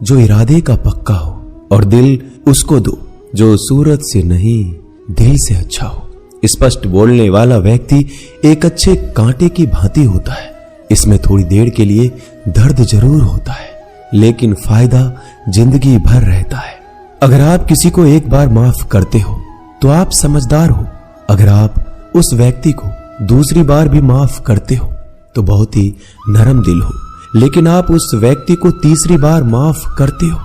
जो इरादे का पक्का हो, और दिल उसको दो जो सूरत से नहीं दिल से अच्छा हो। स्पष्ट बोलने वाला व्यक्ति एक अच्छे कांटे की भांति होता है। इसमें थोड़ी देर के लिए दर्द जरूर होता है, लेकिन फायदा जिंदगी भर रहता है। अगर आप किसी को एक बार माफ करते हो तो आप समझदार हो। अगर आप उस व्यक्ति को दूसरी बार भी माफ करते हो तो बहुत ही नरम दिल हो। लेकिन आप उस व्यक्ति को तीसरी बार माफ करते हो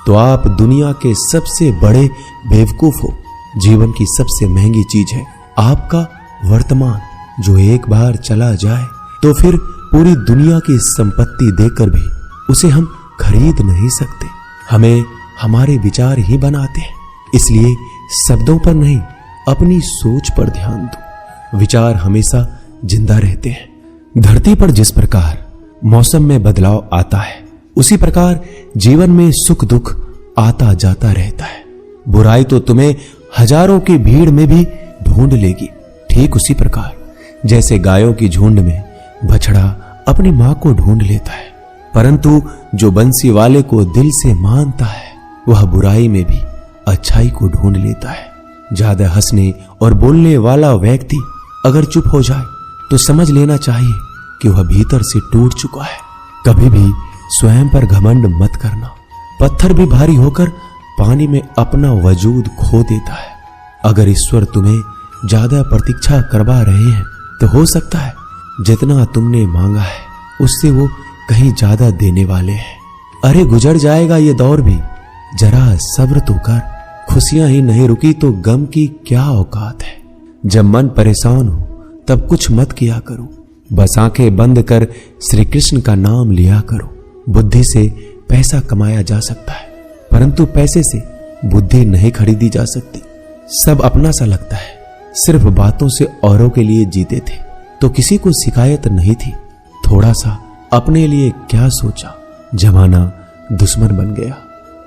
तो आप दुनिया के सबसे बड़े बेवकूफ हो। जीवन की सबसे महंगी चीज है आपका वर्तमान, जो एक बार चला जाए तो फिर पूरी दुनिया की संपत्ति देकर भी उसे हम खरीद नहीं सकते। हमें हमारे विचार ही बनाते हैं, इसलिए शब्दों पर नहीं अपनी सोच पर ध्यान दो। विचार हमेशा जिंदा रहते हैं। धरती पर जिस प्रकार मौसम में बदलाव आता है, उसी प्रकार जीवन में सुख दुख आता जाता रहता है। बुराई तो तुम्हें हजारों की भीड़ में भी ढूंढ लेगी, ठीक उसी प्रकार जैसे गायों की झुंड में बछड़ा अपनी मां को ढूंढ लेता है। परंतु जो बंसी वाले को दिल से मानता है, वह बुराई में भी अच्छाई को ढूंढ लेता है। ज्यादा हंसने और बोलने वाला व्यक्ति अगर चुप हो जाए तो समझ लेना चाहिए कि वह भीतर से टूट चुका है। कभी भी स्वयं पर घमंड मत करना। पत्थर भी भारी होकर पानी में अपना वजूद खो देता है। अगर ईश्वर तुम्हें ज्यादा प्रतीक्षा करवा रहे हैं तो हो सकता है जितना तुमने मांगा है उससे वो कहीं ज्यादा देने वाले हैं। अरे गुजर जाएगा ये दौर भी, जरा सब्र तो कर। खुशियां ही नहीं रुकी तो गम की क्या औकात है। जब मन परेशान हो तब कुछ मत किया करो, बस आंखें बंद कर श्री कृष्ण का नाम लिया करो। बुद्धि से पैसा कमाया जा सकता है, परंतु पैसे से बुद्धि नहीं खरीदी जा सकती। सब अपना सा लगता है। सिर्फ बातों से औरों के लिए जीते थे तो किसी को शिकायत नहीं थी। थोड़ा सा अपने लिए क्या सोचा, जमाना दुश्मन बन गया।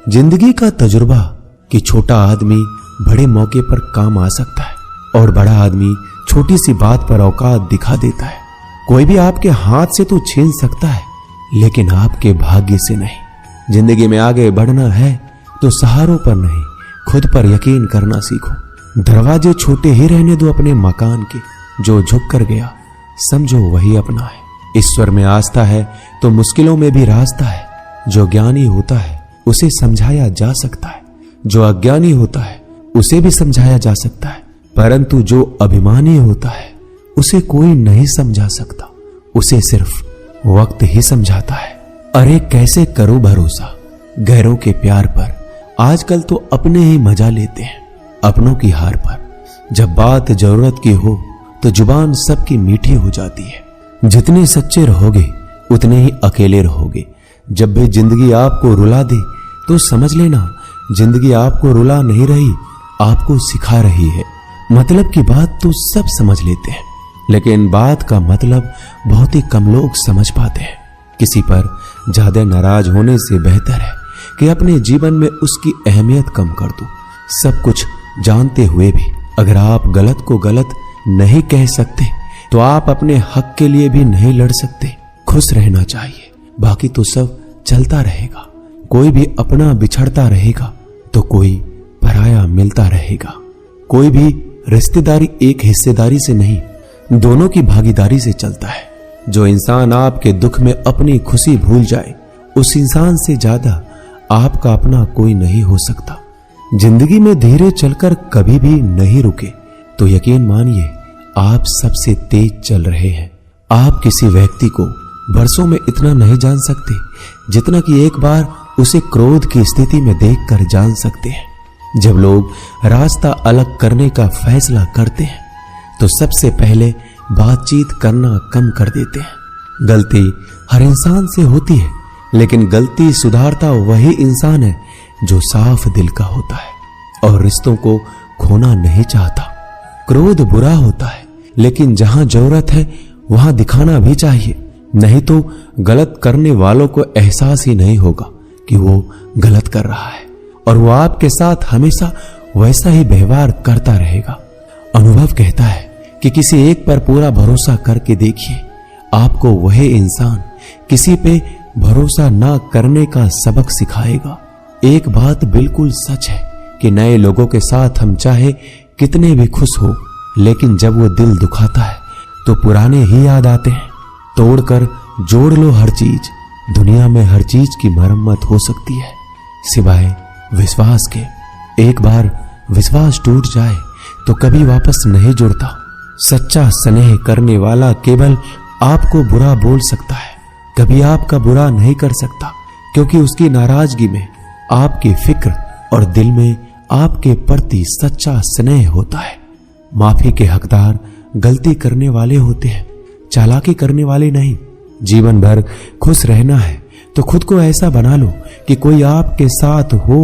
जिंदगी का तजुर्बा कि छोटा आदमी बड़े मौके पर काम आ सकता है और बड़ा आदमी छोटी सी बात पर औकात दिखा देता है। कोई भी आपके हाथ से तो छीन सकता है, लेकिन आपके भाग्य से नहीं। जिंदगी में आगे बढ़ना है तो सहारों पर नहीं, खुद पर यकीन करना सीखो। दरवाजे छोटे ही रहने दो अपने मकान के। जो झुक कर गया समझो वही अपना है। ईश्वर में आस्था है तो मुश्किलों में भी रास्ता है। जो ज्ञानी होता है उसे समझाया जा सकता है, जो अज्ञानी होता है उसे भी समझाया जा सकता है, परंतु जो अभिमानी होता है उसे कोई नहीं समझा सकता। उसे सिर्फ वक्त ही समझाता है। अरे कैसे करो भरोसा गैरों के प्यार पर। आजकल तो अपने ही मजा लेते हैं अपनों की हार पर। जब बात जरूरत की हो तो जुबान सबकी मीठी हो जाती है। जितने सच्चे रहोगे उतने ही अकेले रहोगे। जब भी जिंदगी आपको रुला दे तो समझ लेना जिंदगी आपको रुला नहीं रही, आपको सिखा रही है। मतलब की बात तो सब समझ लेते हैं, लेकिन बात का मतलब बहुत ही कम लोग समझ पाते हैं। किसी पर ज्यादा नाराज होने से बेहतर है कि अपने जीवन में उसकी अहमियत कम कर दो। सब कुछ जानते हुए भी अगर आप गलत को गलत नहीं कह सकते तो आप अपने हक के लिए भी नहीं लड़ सकते। खुश रहना चाहिए, बाकी तो सब चलता रहेगा। कोई भी अपना बिछड़ता रहेगा तो कोई पराया मिलता रहेगा। कोई भी रिश्तेदारी एक हिस्सेदारी से नहीं, दोनों की भागीदारी से चलता है। जो इंसान आपके दुख में अपनी खुशी भूल जाए, उस इंसान से ज्यादा आपका अपना कोई नहीं हो सकता। जिंदगी में धीरे चलकर कभी भी नहीं रुके तो यकीन मानिए आप सबसे तेज चल रहे हैं। आप किसी व्यक्ति को बरसों में इतना नहीं जान सकते जितना कि एक बार उसे क्रोध की स्थिति में देखकर जान सकते हैं। जब लोग रास्ता अलग करने का फैसला करते हैं तो सबसे पहले बातचीत करना कम कर देते हैं। गलती हर इंसान से होती है, लेकिन गलती सुधारता वही इंसान है जो साफ दिल का होता है और रिश्तों को खोना नहीं चाहता। क्रोध बुरा होता है, लेकिन जहां जरूरत है वहां दिखाना भी चाहिए, नहीं तो गलत करने वालों को एहसास ही नहीं होगा कि वो गलत कर रहा है और वो आपके साथ हमेशा वैसा ही व्यवहार करता रहेगा। अनुभव कहता है कि किसी एक पर पूरा भरोसा करके देखिए, आपको वही इंसान किसी पे भरोसा ना करने का सबक सिखाएगा। एक बात बिल्कुल सच है कि नए लोगों के साथ हम चाहे कितने भी खुश हो, लेकिन जब वो दिल दुखाता है तो पुराने ही याद आते हैं। तोड़कर जोड़ लो हर चीज, दुनिया में हर चीज की मरम्मत हो सकती है सिवाय विश्वास के। एक बार विश्वास टूट जाए तो कभी वापस नहीं जुड़ता। सच्चा स्नेह करने वाला केवल आपको बुरा बोल सकता है, कभी आपका बुरा नहीं कर सकता, क्योंकि उसकी नाराजगी में आपकी फिक्र और दिल में आपके प्रति सच्चा स्नेह होता है। माफी के हकदार गलती करने वाले होते हैं, चालाकी करने वाले नहीं। जीवन भर खुश रहना है तो खुद को ऐसा बना लो कि कोई आपके साथ हो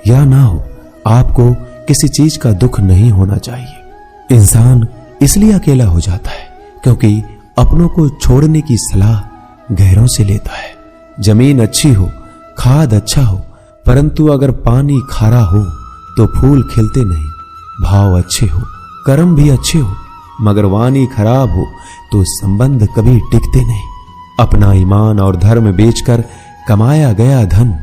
या ना हो, आपको किसी चीज का दुख नहीं होना चाहिए। इंसान इसलिए अकेला हो जाता है क्योंकि अपनों को छोड़ने की सलाह गैरों से लेता है। जमीन अच्छी हो, खाद अच्छा हो, परंतु अगर पानी खारा हो तो फूल खिलते नहीं। भाव अच्छे हो, कर्म भी अच्छे हो, मगर वाणी खराब हो तो संबंध कभी टिकते नहीं। अपना ईमान और धर्म बेचकर कमाया गया धन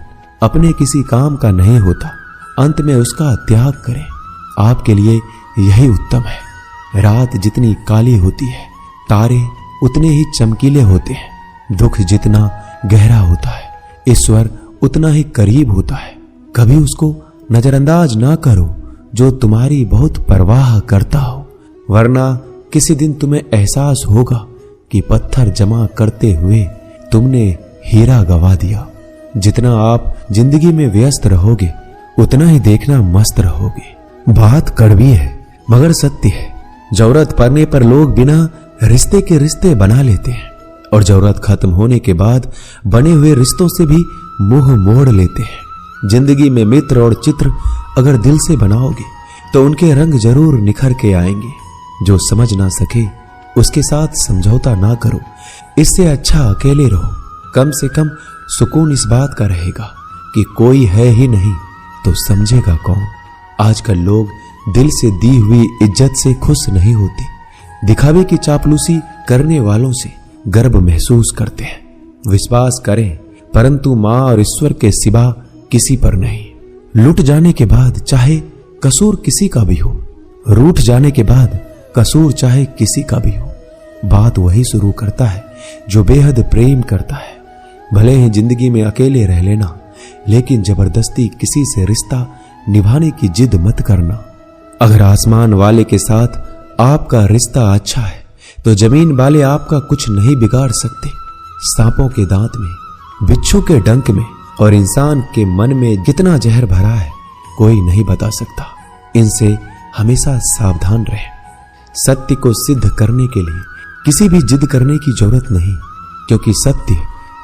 अपने किसी काम का नहीं होता, अंत में उसका त्याग करें। आपके लिए यही उत्तम है। रात जितनी काली होती है, तारे उतने ही चमकीले होते हैं। दुख जितना गहरा होता है, ईश्वर उतना ही करीब होता है। कभी उसको नजरअंदाज ना करो जो तुम्हारी बहुत परवाह करता हो, वरना किसी दिन तुम्हें एहसास होगा कि पत्थर जमा करते हुए तुमने हीरा गवा दिया। जितना आप जिंदगी में व्यस्त रहोगे उतना ही देखना मस्त रहोगे। बात कड़वी है मगर सत्य है। जरूरत पड़ने पर लोग बिना रिश्ते के रिश्ते बना लेते हैं और जरूरत खत्म होने के बाद बने हुए रिश्तों से भी मुंह मोड़ लेते हैं। जिंदगी में मित्र और चित्र अगर दिल से बनाओगे तो उनके रंग जरूर निखर के आएंगे। जो समझ ना सके उसके साथ समझौता ना करो, इससे अच्छा अकेले रहो। कम से कम सुकून इस बात का रहेगा कि कोई है ही नहीं तो समझेगा कौन। आजकल लोग दिल से दी हुई इज्जत से खुश नहीं होते, दिखावे की चापलूसी करने वालों से गर्व महसूस करते हैं। विश्वास करें परंतु मां और ईश्वर के सिवा किसी पर नहीं। लुट जाने के बाद चाहे कसूर किसी का भी हो, रूठ जाने के बाद कसूर चाहे किसी का भी हो, बात वही शुरू करता है जो बेहद प्रेम करता है। भले ही जिंदगी में अकेले रह लेना, लेकिन जबरदस्ती किसी से रिश्ता निभाने की जिद मत करना। अगर आसमान वाले के साथ आपका रिश्ता अच्छा है तो जमीन वाले आपका कुछ नहीं बिगाड़ सकते। सांपों के दांत में, बिच्छू के डंक में और इंसान के मन में कितना जहर भरा है कोई नहीं बता सकता। इनसे हमेशा सावधान रहें। सत्य को सिद्ध करने के लिए किसी भी जिद करने की जरूरत नहीं, क्योंकि सत्य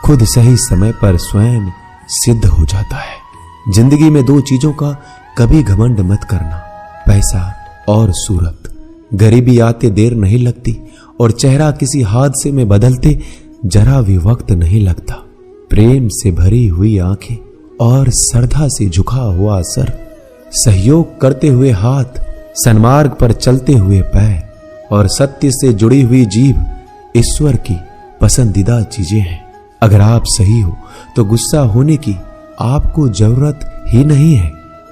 खुद सही समय पर स्वयं सिद्ध हो जाता है। जिंदगी में दो चीजों का कभी घमंड मत करना, पैसा और सूरत। गरीबी आते देर नहीं लगती और चेहरा किसी हादसे में बदलते जरा भी वक्त नहीं लगता। प्रेम से भरी हुई आंखें और श्रद्धा से झुका हुआ सर, सहयोग करते हुए हाथ, सन्मार्ग पर चलते हुए पैर और सत्य से जुड़ी हुई जीभ ईश्वर की पसंदीदा चीजें हैं। अगर आप सही हो तो गुस्सा होने की आपको जरूरत ही नहीं है,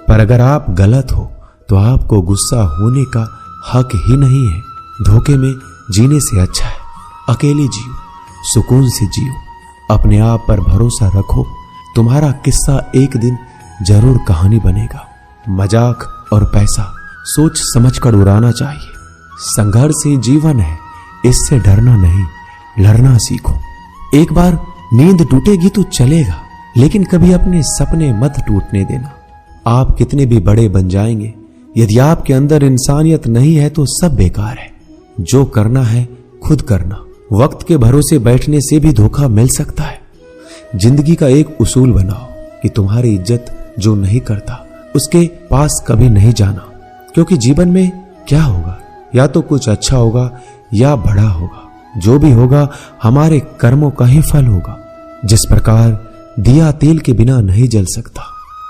पर अगर आप गलत हो तो आपको गुस्सा होने का हक ही नहीं है। धोखे में जीने से अच्छा है अकेले जियो, सुकून से जियो, अपने आप पर भरोसा रखो। तुम्हारा किस्सा एक दिन जरूर कहानी बनेगा। मजाक और पैसा सोच समझकर उड़ाना चाहिए। संघर्ष ही जीवन है, इससे डरना नहीं, लड़ना सीखो। एक बार नींद टूटेगी तो चलेगा, लेकिन कभी अपने सपने मत टूटने देना। आप कितने भी बड़े बन जाएंगे, यदि आपके अंदर इंसानियत नहीं है तो सब बेकार है। जो करना है खुद करना। वक्त के भरोसे बैठने से भी धोखा मिल सकता है। जिंदगी का एक उसूल बनाओ कि तुम्हारी इज्जत जो नहीं करता उसके पास कभी नहीं जाना, क्योंकि जीवन में क्या होगा, या तो कुछ अच्छा होगा या बड़ा होगा। जो भी होगा हमारे कर्मों का ही फल होगा। जिस प्रकार दिया तेल के बिना नहीं जल सकता,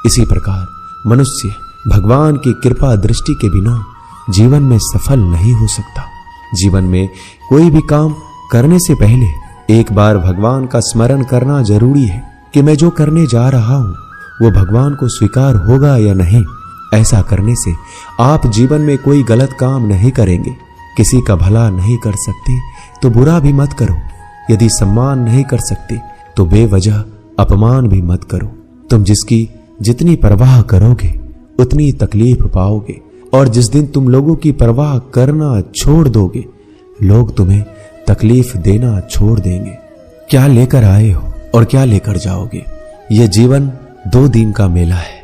इसी प्रकार मनुष्य भगवान की कृपा दृष्टि के बिना जीवन में सफल नहीं हो सकता। जीवन में कोई भी काम करने से पहले एक बार भगवान का स्मरण करना जरूरी है कि मैं जो करने जा रहा हूं वो भगवान को स्वीकार होगा या नहीं। ऐसा करने से आप जीवन में कोई गलत काम नहीं करेंगे। किसी का भला नहीं कर सकते तो बुरा भी मत करो। यदि सम्मान नहीं कर सकते तो बेवजह अपमान भी मत करो। तुम जिसकी जितनी परवाह करोगे उतनी तकलीफ पाओगे, और जिस दिन तुम लोगों की परवाह करना छोड़ दोगे लोग तुम्हें तकलीफ देना छोड़ देंगे। क्या लेकर आए हो और क्या लेकर जाओगे? यह जीवन 2 दिन का मेला है।